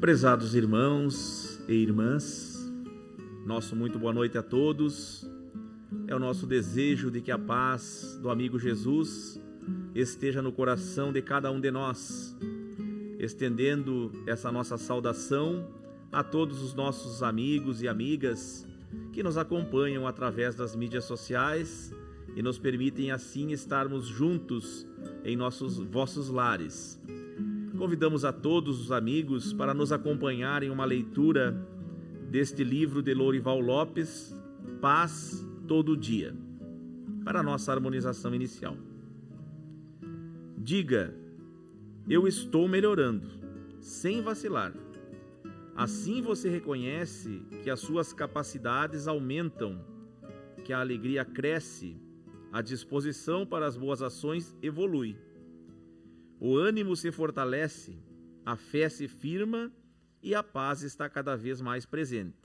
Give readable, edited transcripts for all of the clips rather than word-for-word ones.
Prezados irmãos e irmãs, nosso muito boa noite a todos. É o nosso desejo de que a paz do amigo Jesus esteja no coração de cada um de nós, estendendo essa nossa saudação a todos os nossos amigos e amigas que nos acompanham através das mídias sociais e nos permitem assim estarmos juntos em vossos lares. Convidamos a todos os amigos para nos acompanhar em uma leitura deste livro de Lourival Lopes, Paz Todo Dia, para a nossa harmonização inicial. Diga: eu estou melhorando, sem vacilar. Assim você reconhece que as suas capacidades aumentam, que a alegria cresce, a disposição para as boas ações evolui. O ânimo se fortalece, a fé se firma e a paz está cada vez mais presente.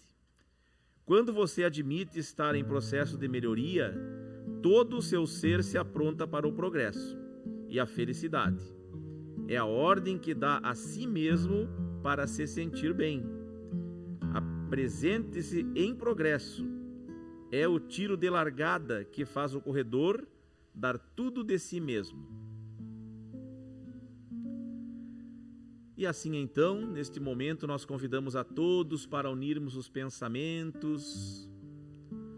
Quando você admite estar em processo de melhoria, todo o seu ser se apronta para o progresso e a felicidade. É a ordem que dá a si mesmo para se sentir bem. Apresente-se em progresso. É o tiro de largada que faz o corredor dar tudo de si mesmo. E assim então, neste momento, nós convidamos a todos para unirmos os pensamentos,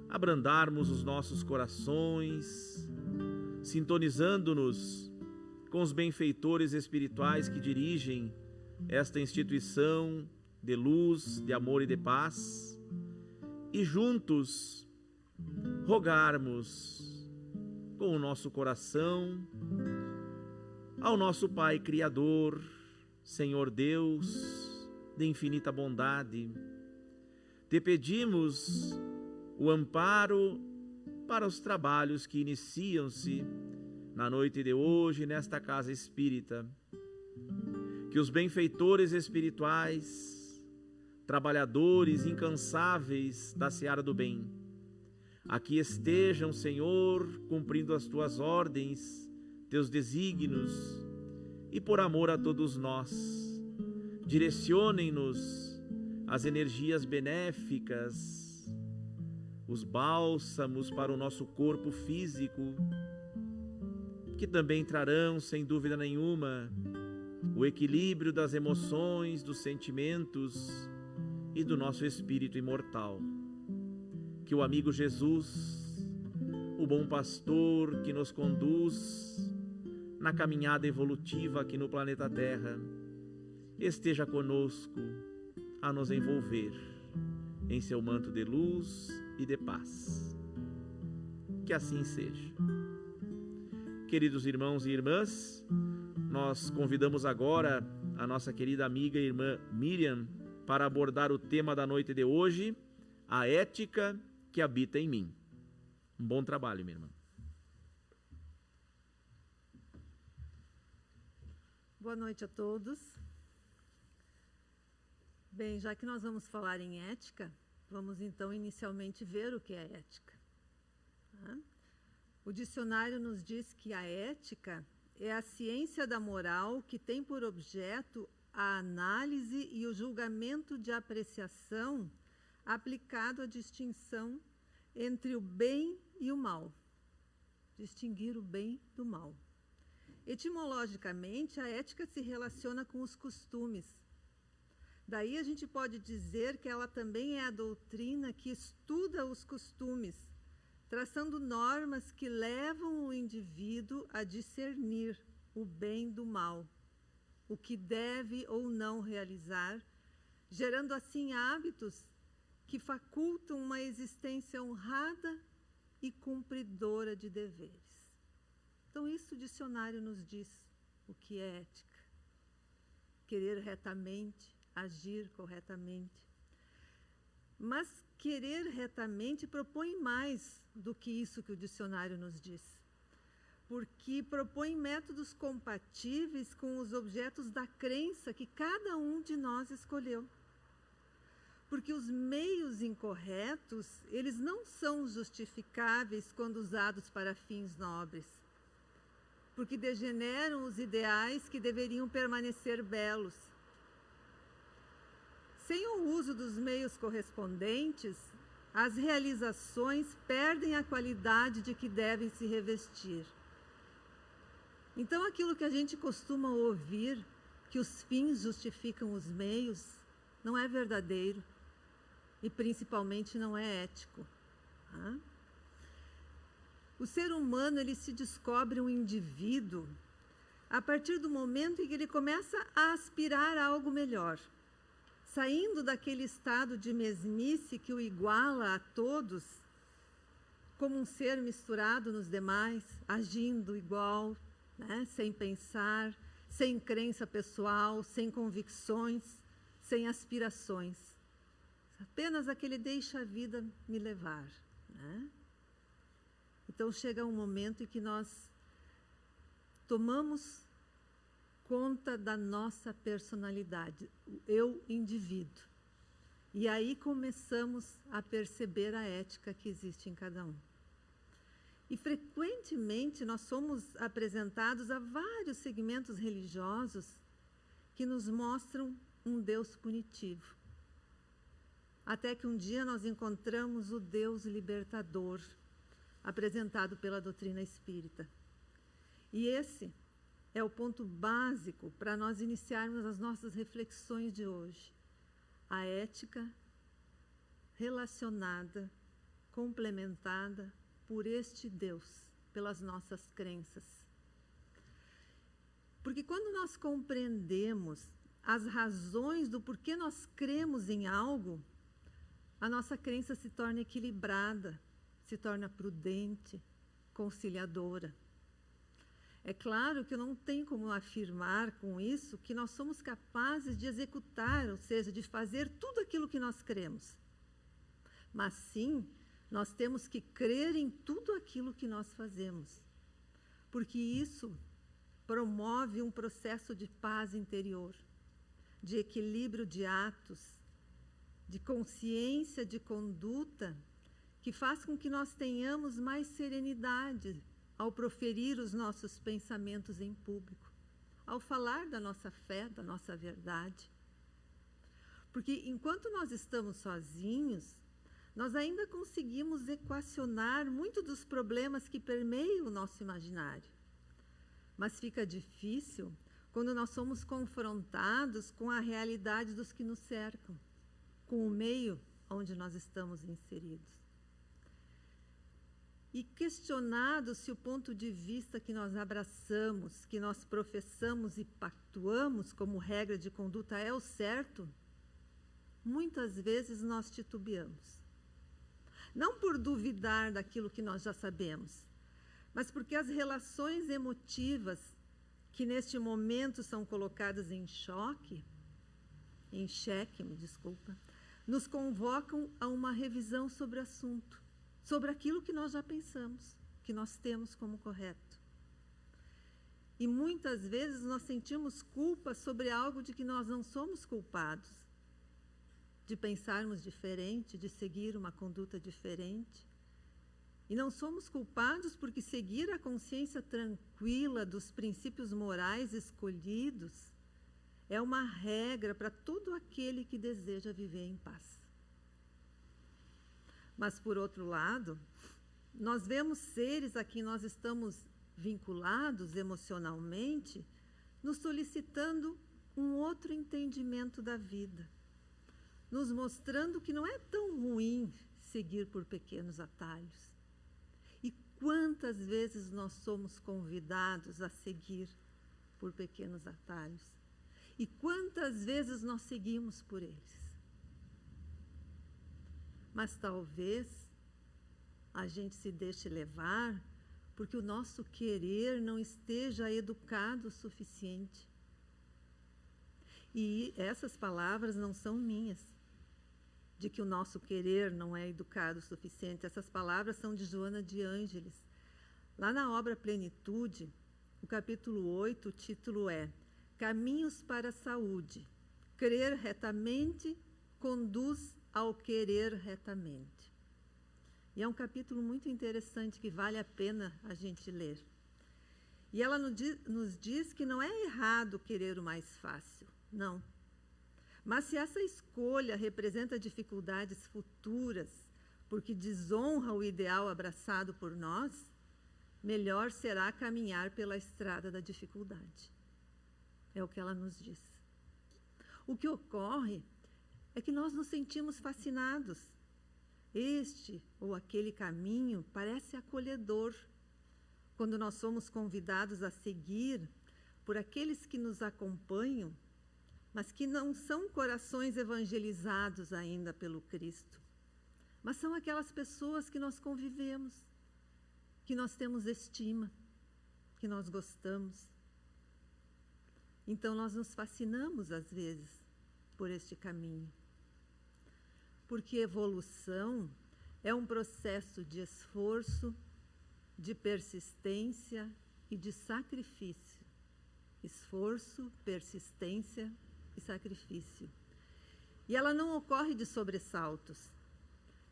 abrandarmos os nossos corações, sintonizando-nos com os benfeitores espirituais que dirigem esta instituição de luz, de amor e de paz, e juntos rogarmos com o nosso coração ao nosso Pai Criador, Senhor Deus de infinita bondade, te pedimos o amparo para os trabalhos que iniciam-se na noite de hoje nesta casa espírita. Que os benfeitores espirituais trabalhadores incansáveis da seara do bem. Aqui estejam, Senhor, cumprindo as tuas ordens, teus desígnios, e por amor a todos nós, direcionem-nos as energias benéficas, os bálsamos para o nosso corpo físico, que também trarão, sem dúvida nenhuma, o equilíbrio das emoções, dos sentimentos e do nosso espírito imortal. Que o amigo Jesus, o bom pastor que nos conduz na caminhada evolutiva aqui no planeta Terra, esteja conosco a nos envolver em seu manto de luz e de paz. Que assim seja. Queridos irmãos e irmãs, nós convidamos agora a nossa querida amiga e irmã Miriam para abordar o tema da noite de hoje, a ética que habita em mim. Um bom trabalho, minha irmã. Boa noite a todos. Bem, já que nós vamos falar em ética, vamos então inicialmente ver o que é ética. O dicionário nos diz que a ética é a ciência da moral que tem por objeto a análise e o julgamento de apreciação aplicado à distinção entre o bem e o mal. Distinguir o bem do mal. Etimologicamente, a ética se relaciona com os costumes. Daí a gente pode dizer que ela também é a doutrina que estuda os costumes, traçando normas que levam o indivíduo a discernir o bem do mal, o que deve ou não realizar, gerando assim hábitos que facultam uma existência honrada e cumpridora de deveres. Então, isso o dicionário nos diz o que é ética. Querer retamente, agir corretamente. Mas querer retamente propõe mais do que isso que o dicionário nos diz, porque propõe métodos compatíveis com os objetos da crença que cada um de nós escolheu. Porque os meios incorretos, eles não são justificáveis quando usados para fins nobres, porque degeneram os ideais que deveriam permanecer belos. Sem o uso dos meios correspondentes, as realizações perdem a qualidade de que devem se revestir. Então, aquilo que a gente costuma ouvir, que os fins justificam os meios, não é verdadeiro e principalmente não é ético. O ser humano, ele se descobre um indivíduo a partir do momento em que ele começa a aspirar a algo melhor, saindo daquele estado de mesmice que o iguala a todos, como um ser misturado nos demais, agindo igual, sem pensar, sem crença pessoal, sem convicções, sem aspirações. Apenas aquele deixa a vida me levar. Então chega um momento em que nós tomamos conta da nossa personalidade, o eu indivíduo. E aí começamos a perceber a ética que existe em cada um. E frequentemente nós somos apresentados a vários segmentos religiosos que nos mostram um Deus punitivo. Até que um dia nós encontramos o Deus libertador, apresentado pela doutrina espírita. E esse é o ponto básico para nós iniciarmos as nossas reflexões de hoje. A ética relacionada, complementada por este Deus, pelas nossas crenças. Porque quando nós compreendemos as razões do porquê nós cremos em algo, a nossa crença se torna equilibrada, se torna prudente, conciliadora. É claro que eu não tenho como afirmar com isso que nós somos capazes de executar, ou seja, de fazer tudo aquilo que nós cremos. Mas sim, nós temos que crer em tudo aquilo que nós fazemos, porque isso promove um processo de paz interior, de equilíbrio de atos, de consciência, de conduta, que faz com que nós tenhamos mais serenidade ao proferir os nossos pensamentos em público, ao falar da nossa fé, da nossa verdade. Porque enquanto nós estamos sozinhos, nós ainda conseguimos equacionar muito dos problemas que permeiam o nosso imaginário. Mas fica difícil quando nós somos confrontados com a realidade dos que nos cercam, com o meio onde nós estamos inseridos. E questionado se o ponto de vista que nós abraçamos, que nós professamos e pactuamos como regra de conduta é o certo, muitas vezes nós titubeamos. Não por duvidar daquilo que nós já sabemos, mas porque as relações emotivas que neste momento são colocadas em xeque, nos convocam a uma revisão sobre o assunto, sobre aquilo que nós já pensamos, que nós temos como correto. E muitas vezes nós sentimos culpa sobre algo de que nós não somos culpados, de pensarmos diferente, de seguir uma conduta diferente. E não somos culpados porque seguir a consciência tranquila dos princípios morais escolhidos é uma regra para todo aquele que deseja viver em paz. Mas, por outro lado, nós vemos seres a quem nós estamos vinculados emocionalmente, nos solicitando um outro entendimento da vida, nos mostrando que não é tão ruim seguir por pequenos atalhos. E quantas vezes nós somos convidados a seguir por pequenos atalhos? E quantas vezes nós seguimos por eles? Mas talvez a gente se deixe levar porque o nosso querer não esteja educado o suficiente. E essas palavras não são minhas, de que o nosso querer não é educado o suficiente. Essas palavras são de Joana de Ângeles. Lá na obra Plenitude, o capítulo 8, o título é Caminhos para a Saúde. Crer retamente conduz ao querer retamente. E é um capítulo muito interessante que vale a pena a gente ler. E ela nos diz que não é errado querer o mais fácil, não. Mas se essa escolha representa dificuldades futuras, porque desonra o ideal abraçado por nós, melhor será caminhar pela estrada da dificuldade. É o que ela nos diz. O que ocorre é que nós nos sentimos fascinados. Este ou aquele caminho parece acolhedor quando nós somos convidados a seguir por aqueles que nos acompanham, mas que não são corações evangelizados ainda pelo Cristo, mas são aquelas pessoas que nós convivemos, que nós temos estima, que nós gostamos. Então nós nos fascinamos às vezes por este caminho. Porque evolução é um processo de esforço, de persistência e de sacrifício. Esforço, persistência e sacrifício. E ela não ocorre de sobressaltos.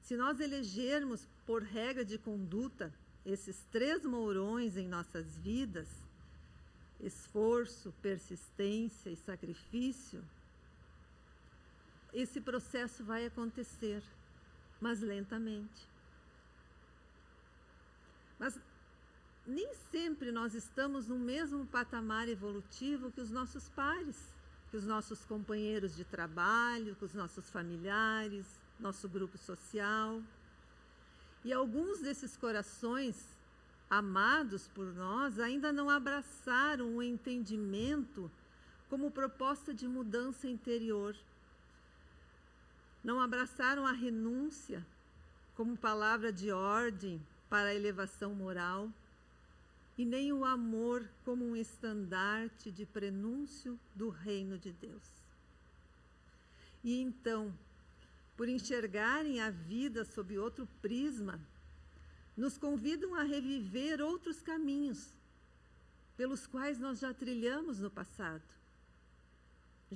Se nós elegermos por regra de conduta esses 3 mourões em nossas vidas, esforço, persistência e sacrifício, esse processo vai acontecer, mas lentamente. Mas nem sempre nós estamos no mesmo patamar evolutivo que os nossos pares, que os nossos companheiros de trabalho, que os nossos familiares, nosso grupo social. E alguns desses corações amados por nós ainda não abraçaram o entendimento como proposta de mudança interior. Não abraçaram a renúncia como palavra de ordem para a elevação moral, e nem o amor como um estandarte de prenúncio do reino de Deus. E então, por enxergarem a vida sob outro prisma, nos convidam a reviver outros caminhos, pelos quais nós já trilhamos no passado.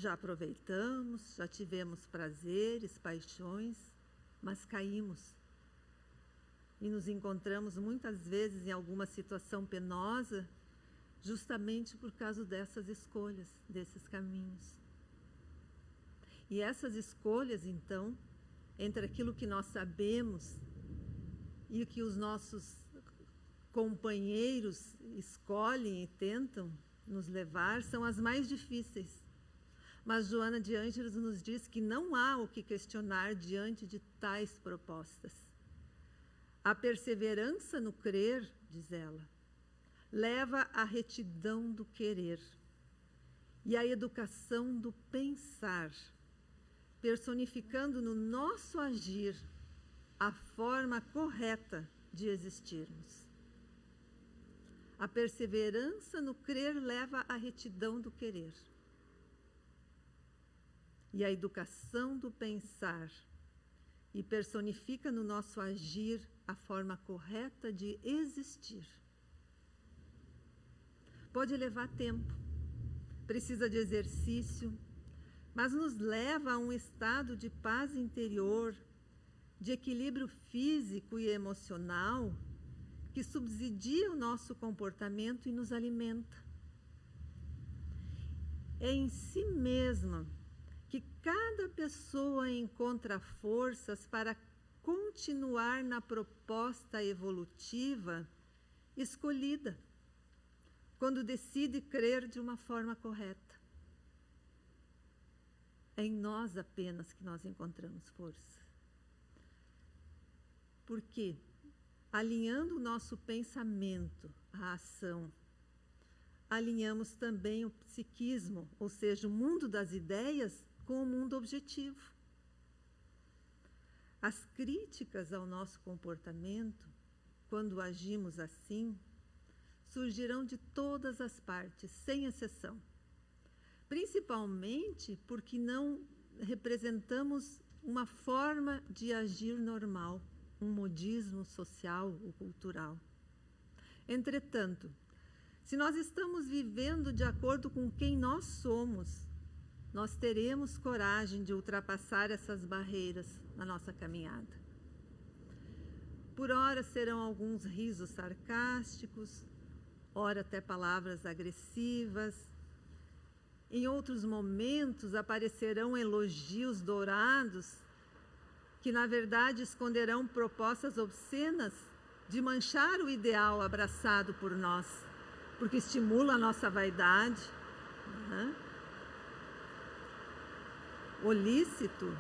Já aproveitamos, já tivemos prazeres, paixões, mas caímos. E nos encontramos muitas vezes em alguma situação penosa, justamente por causa dessas escolhas, desses caminhos. E essas escolhas, então, entre aquilo que nós sabemos e o que os nossos companheiros escolhem e tentam nos levar, são as mais difíceis. Mas Joana de Ângeles nos diz que não há o que questionar diante de tais propostas. A perseverança no crer, diz ela, leva à retidão do querer e à educação do pensar, personificando no nosso agir a forma correta de existirmos. A perseverança no crer leva à retidão do querer e à educação do pensar, e personifica no nosso agir a forma correta de existir. Pode levar tempo, precisa de exercício, mas nos leva a um estado de paz interior, de equilíbrio físico e emocional, que subsidia o nosso comportamento e nos alimenta. É em si mesma que cada pessoa encontra forças para continuar na proposta evolutiva escolhida, quando decide crer de uma forma correta. É em nós apenas que nós encontramos força. Por quê? Alinhando o nosso pensamento à ação, alinhamos também o psiquismo, ou seja, o mundo das ideias, com o mundo objetivo. As críticas ao nosso comportamento, quando agimos assim, surgirão de todas as partes, sem exceção. Principalmente porque não representamos uma forma de agir normal, um modismo social ou cultural. Entretanto, se nós estamos vivendo de acordo com quem nós somos, nós teremos coragem de ultrapassar essas barreiras na nossa caminhada. Por ora serão alguns risos sarcásticos, ora até palavras agressivas. Em outros momentos aparecerão elogios dourados, que na verdade esconderão propostas obscenas de manchar o ideal abraçado por nós, porque estimula a nossa vaidade, né? O lícito,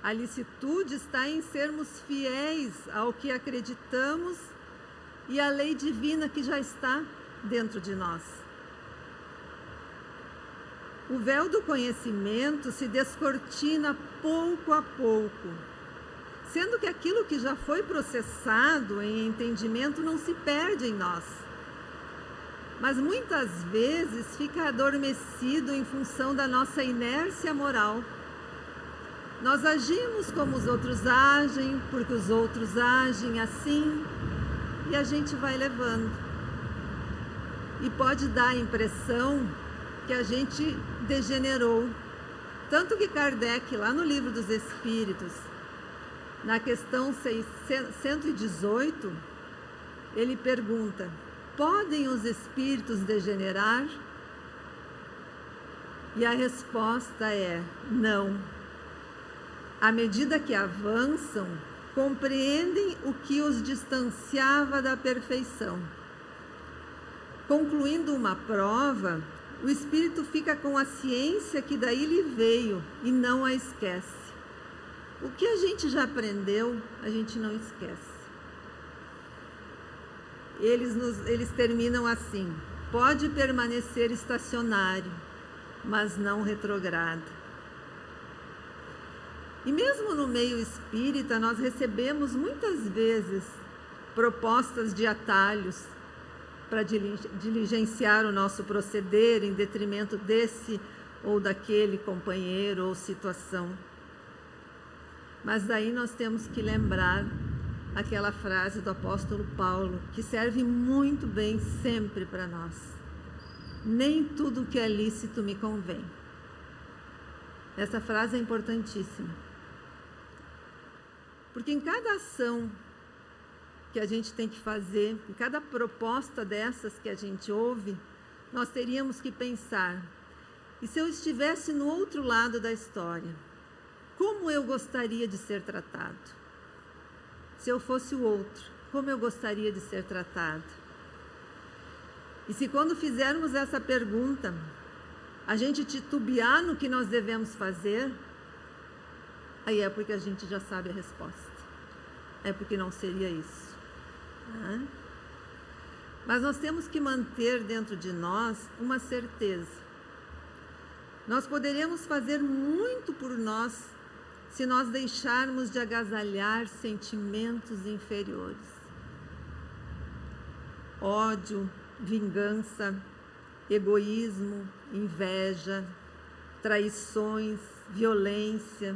a licitude está em sermos fiéis ao que acreditamos e à lei divina que já está dentro de nós. O véu do conhecimento se descortina pouco a pouco, sendo que aquilo que já foi processado em entendimento não se perde em nós, mas muitas vezes fica adormecido em função da nossa inércia moral. Nós agimos como os outros agem, porque os outros agem assim, e a gente vai levando. E pode dar a impressão que a gente degenerou. Tanto que Kardec, lá no Livro dos Espíritos, na questão 118, ele pergunta: podem os espíritos degenerar? E a resposta é não. À medida que avançam, compreendem o que os distanciava da perfeição. Concluindo uma prova, o espírito fica com a ciência que daí lhe veio e não a esquece. O que a gente já aprendeu, a gente não esquece. Eles terminam assim: pode permanecer estacionário, mas não retrograda. E mesmo no meio espírita, nós recebemos muitas vezes propostas de atalhos para diligenciar o nosso proceder em detrimento desse ou daquele companheiro ou situação. Mas daí nós temos que lembrar aquela frase do apóstolo Paulo, que serve muito bem sempre para nós. nem tudo que é lícito me convém. Essa frase é importantíssima. Porque em cada ação que a gente tem que fazer, em cada proposta dessas que a gente ouve, nós teríamos que pensar: e se eu estivesse no outro lado da história, como eu gostaria de ser tratado? Se eu fosse o outro, como eu gostaria de ser tratado? E se quando fizermos essa pergunta, a gente titubear no que nós devemos fazer, aí é porque a gente já sabe a resposta. É porque não seria isso. Mas nós temos que manter dentro de nós uma certeza. Nós poderemos fazer muito por nós se nós deixarmos de agasalhar sentimentos inferiores. Ódio, vingança, egoísmo, inveja, traições, violência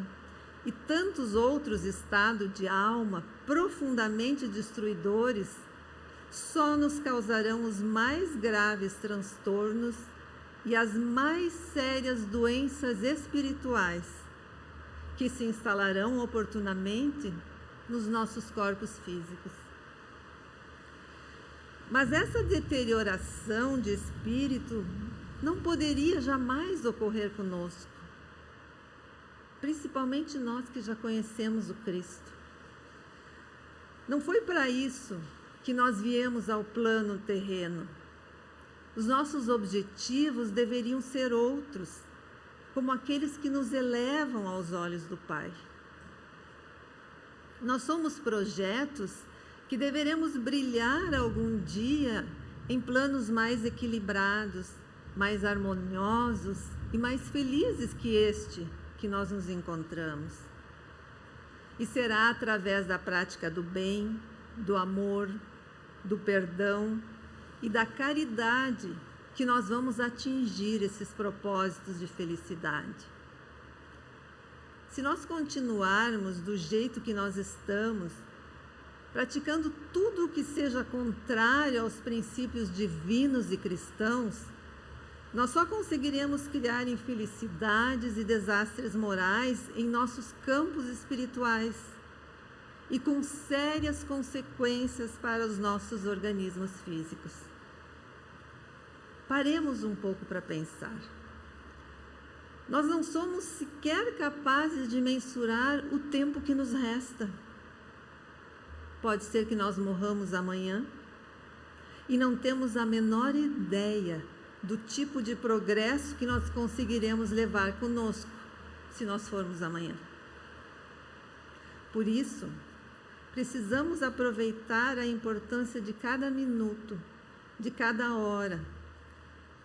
e tantos outros estados de alma profundamente destruidores só nos causarão os mais graves transtornos e as mais sérias doenças espirituais que se instalarão oportunamente nos nossos corpos físicos. Mas essa deterioração de espírito não poderia jamais ocorrer conosco, principalmente nós que já conhecemos o Cristo. Não foi para isso que nós viemos ao plano terreno. Os nossos objetivos deveriam ser outros, como aqueles que nos elevam aos olhos do Pai. Nós somos projetos que deveremos brilhar algum dia em planos mais equilibrados, mais harmoniosos e mais felizes que este que nós nos encontramos. E será através da prática do bem, do amor, do perdão e da caridade que nós vamos atingir esses propósitos de felicidade. Se nós continuarmos do jeito que nós estamos, praticando tudo o que seja contrário aos princípios divinos e cristãos, nós só conseguiremos criar infelicidades e desastres morais em nossos campos espirituais e com sérias consequências para os nossos organismos físicos. Paremos um pouco para pensar. Nós não somos sequer capazes de mensurar o tempo que nos resta. Pode ser que nós morramos amanhã e não temos a menor ideia do tipo de progresso que nós conseguiremos levar conosco se nós formos amanhã. Por isso, precisamos aproveitar a importância de cada minuto, de cada hora,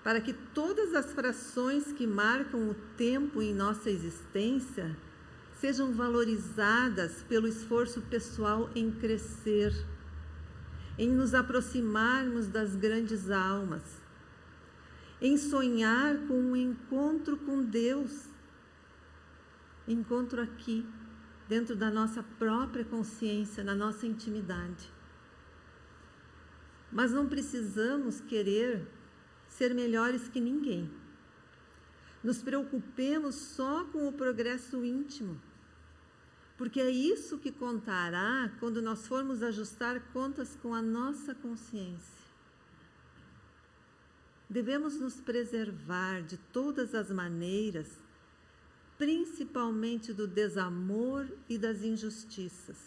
para que todas as frações que marcam o tempo em nossa existência sejam valorizadas pelo esforço pessoal em crescer, em nos aproximarmos das grandes almas, em sonhar com um encontro com Deus, encontro aqui, dentro da nossa própria consciência, na nossa intimidade. Mas não precisamos querer ser melhores que ninguém. Nos preocupemos só com o progresso íntimo, porque é isso que contará quando nós formos ajustar contas com a nossa consciência. Devemos nos preservar de todas as maneiras, principalmente do desamor e das injustiças,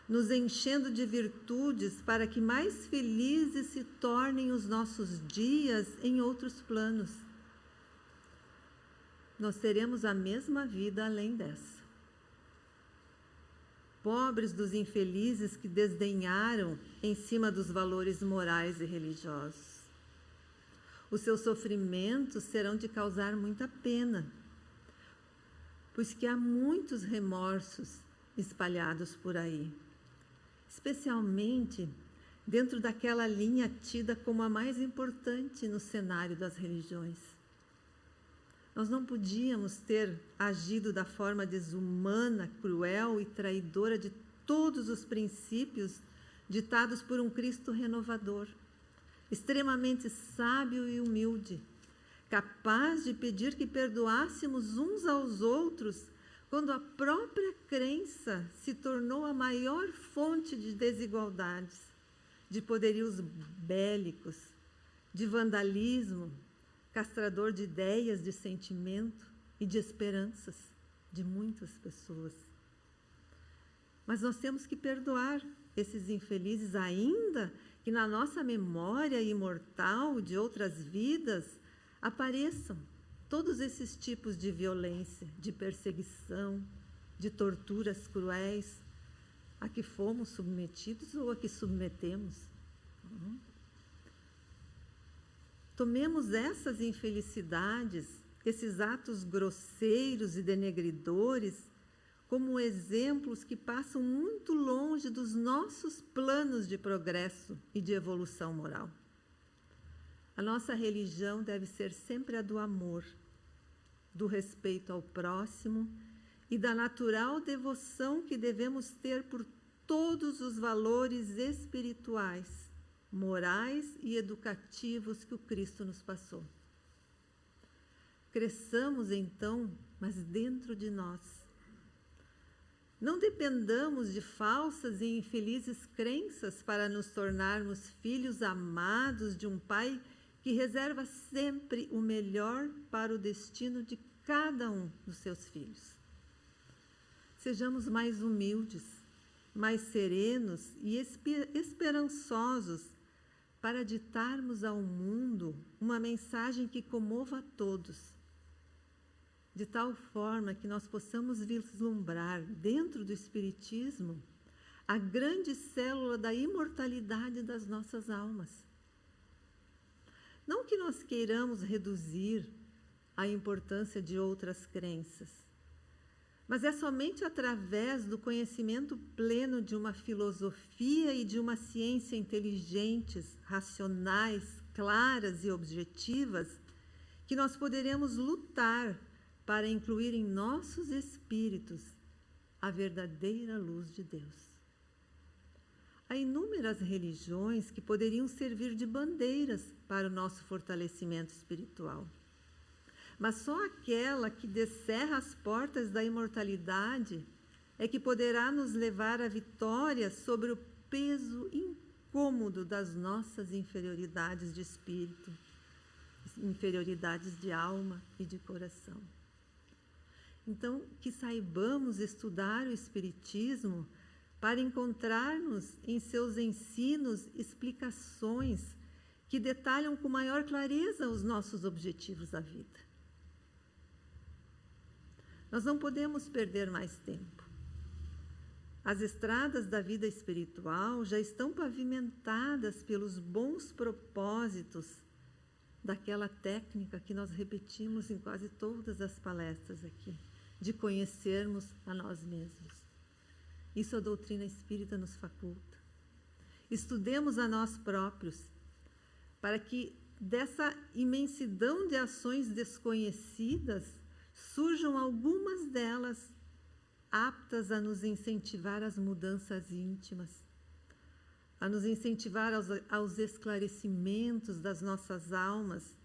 nos enchendo de virtudes para que mais felizes se tornem os nossos dias em outros planos. Nós teremos a mesma vida além dessa. Pobres dos infelizes que desdenharam em cima dos valores morais e religiosos. Os seus sofrimentos serão de causar muita pena, pois que há muitos remorsos espalhados por aí, especialmente dentro daquela linha tida como a mais importante no cenário das religiões. Nós não podíamos ter agido da forma desumana, cruel e traidora de todos os princípios ditados por um Cristo renovador, extremamente sábio e humilde, capaz de pedir que perdoássemos uns aos outros quando a própria crença se tornou a maior fonte de desigualdades, de poderios bélicos, de vandalismo, castrador de ideias, de sentimento e de esperanças de muitas pessoas. Mas nós temos que perdoar esses infelizes, ainda que na nossa memória imortal de outras vidas apareçam todos esses tipos de violência, de perseguição, de torturas cruéis a que fomos submetidos ou a que submetemos. Tomemos essas infelicidades, esses atos grosseiros e denegridores, como exemplos que passam muito longe dos nossos planos de progresso e de evolução moral. A nossa religião deve ser sempre a do amor, do respeito ao próximo e da natural devoção que devemos ter por todos os valores espirituais, morais e educativos que o Cristo nos passou. Cresçamos então, mas dentro de nós. Não dependamos de falsas e infelizes crenças para nos tornarmos filhos amados de um Pai que reserva sempre o melhor para o destino de cada um dos seus filhos. Sejamos mais humildes, mais serenos e esperançosos para ditarmos ao mundo uma mensagem que comova a todos, de tal forma que nós possamos vislumbrar dentro do Espiritismo a grande célula da imortalidade das nossas almas. Não que nós queiramos reduzir a importância de outras crenças, mas é somente através do conhecimento pleno de uma filosofia e de uma ciência inteligentes, racionais, claras e objetivas, que nós poderemos lutar para incluir em nossos espíritos a verdadeira luz de Deus. Há inúmeras religiões que poderiam servir de bandeiras para o nosso fortalecimento espiritual. Mas só aquela que descerra as portas da imortalidade é que poderá nos levar à vitória sobre o peso incômodo das nossas inferioridades de espírito, inferioridades de alma e de coração. Então, que saibamos estudar o Espiritismo para encontrarmos em seus ensinos explicações que detalham com maior clareza os nossos objetivos da vida. Nós não podemos perder mais tempo. As estradas da vida espiritual já estão pavimentadas pelos bons propósitos daquela técnica que nós repetimos em quase todas as palestras aqui, de conhecermos a nós mesmos. Isso a doutrina espírita nos faculta. Estudemos a nós próprios, para que dessa imensidão de ações desconhecidas surjam algumas delas aptas a nos incentivar às mudanças íntimas, a nos incentivar aos esclarecimentos das nossas almas,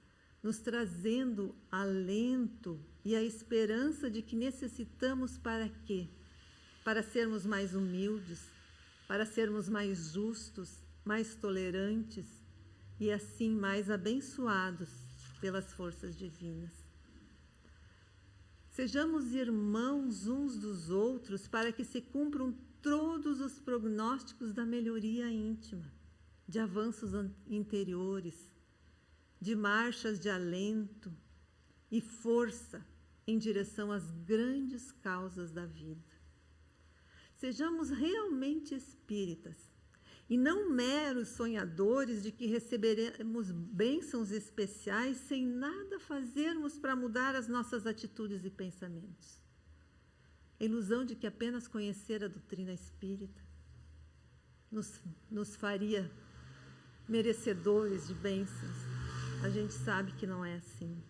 nos trazendo alento e a esperança de que necessitamos para quê? Para sermos mais humildes, para sermos mais justos, mais tolerantes e assim mais abençoados pelas forças divinas. Sejamos irmãos uns dos outros para que se cumpram todos os prognósticos da melhoria íntima, de avanços interiores, de marchas de alento e força em direção às grandes causas da vida. Sejamos realmente espíritas e não meros sonhadores de que receberemos bênçãos especiais sem nada fazermos para mudar as nossas atitudes e pensamentos. A ilusão de que apenas conhecer a doutrina espírita nos faria merecedores de bênçãos. A gente sabe que não é assim.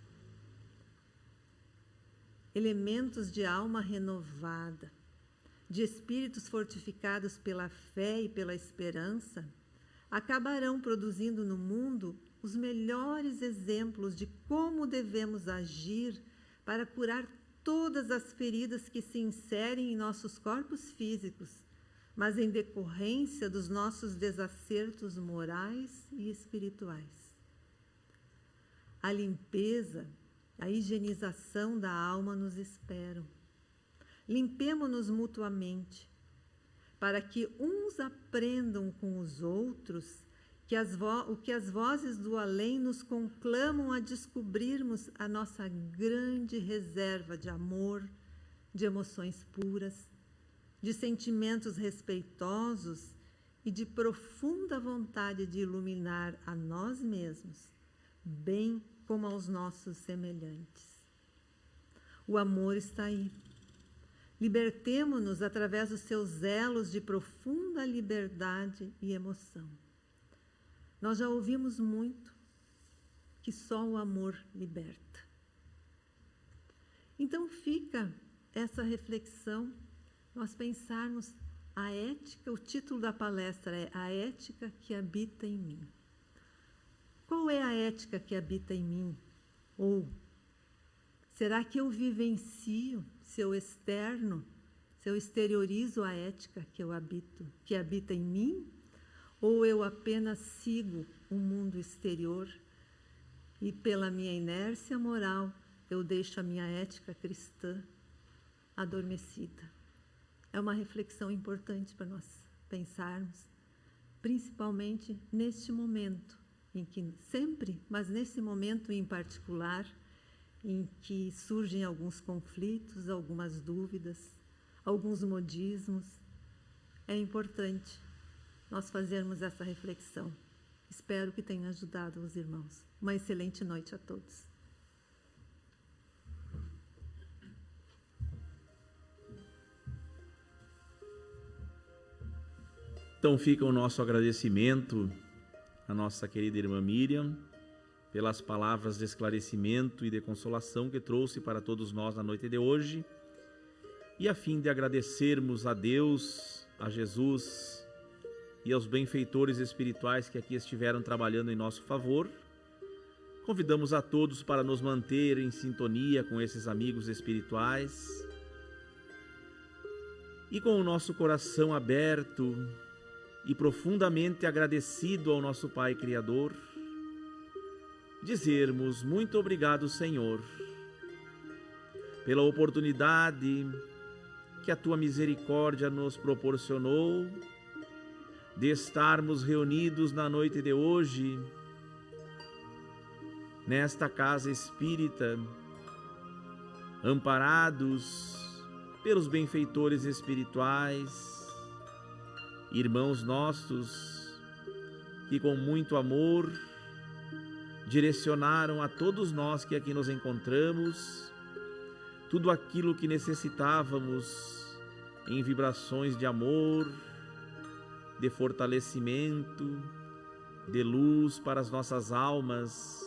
Elementos de alma renovada, de espíritos fortificados pela fé e pela esperança, acabarão produzindo no mundo os melhores exemplos de como devemos agir para curar todas as feridas que se inserem em nossos corpos físicos, mas em decorrência dos nossos desacertos morais e espirituais. A limpeza, a higienização da alma nos esperam. Limpemo-nos mutuamente, para que uns aprendam com os outros o que as vozes do além nos conclamam a descobrirmos a nossa grande reserva de amor, de emoções puras, de sentimentos respeitosos e de profunda vontade de iluminar a nós mesmos, bem como aos nossos semelhantes. O amor está aí. Libertemo-nos através dos seus elos de profunda liberdade e emoção. Nós já ouvimos muito que só o amor liberta. Então fica essa reflexão, nós pensarmos a ética, o título da palestra é A Ética que Habita em Mim. Qual é a ética que habita em mim? Ou será que eu vivencio, se eu exteriorizo a ética que habita em mim? Ou eu apenas sigo o mundo exterior e pela minha inércia moral eu deixo a minha ética cristã adormecida? É uma reflexão importante para nós pensarmos, principalmente neste momento, em que sempre, mas nesse momento em particular, em que surgem alguns conflitos, algumas dúvidas, alguns modismos, é importante nós fazermos essa reflexão. Espero que tenha ajudado os irmãos. Uma excelente noite a todos. Então fica o nosso agradecimento à nossa querida irmã Miriam, pelas palavras de esclarecimento e de consolação que trouxe para todos nós na noite de hoje, e a fim de agradecermos a Deus, a Jesus e aos benfeitores espirituais que aqui estiveram trabalhando em nosso favor, convidamos a todos para nos manter em sintonia com esses amigos espirituais e com o nosso coração aberto e profundamente agradecido ao nosso Pai Criador, dizermos muito obrigado, Senhor, pela oportunidade que a Tua misericórdia nos proporcionou de estarmos reunidos na noite de hoje, nesta casa espírita, amparados pelos benfeitores espirituais, irmãos nossos que com muito amor direcionaram a todos nós que aqui nos encontramos tudo aquilo que necessitávamos em vibrações de amor, de fortalecimento, de luz para as nossas almas.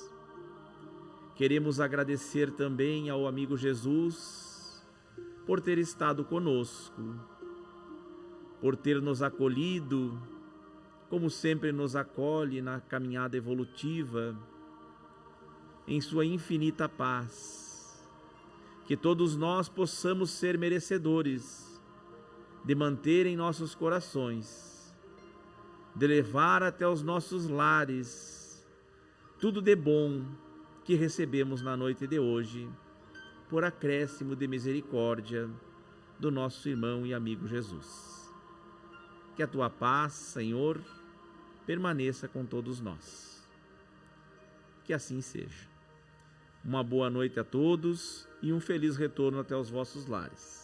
Queremos agradecer também ao amigo Jesus por ter estado conosco, por ter nos acolhido, como sempre nos acolhe na caminhada evolutiva, em sua infinita paz. Que todos nós possamos ser merecedores de manter em nossos corações, de levar até os nossos lares tudo de bom que recebemos na noite de hoje, por acréscimo de misericórdia do nosso irmão e amigo Jesus. Que a Tua paz, Senhor, permaneça com todos nós. Que assim seja. Uma boa noite a todos e um feliz retorno até os vossos lares.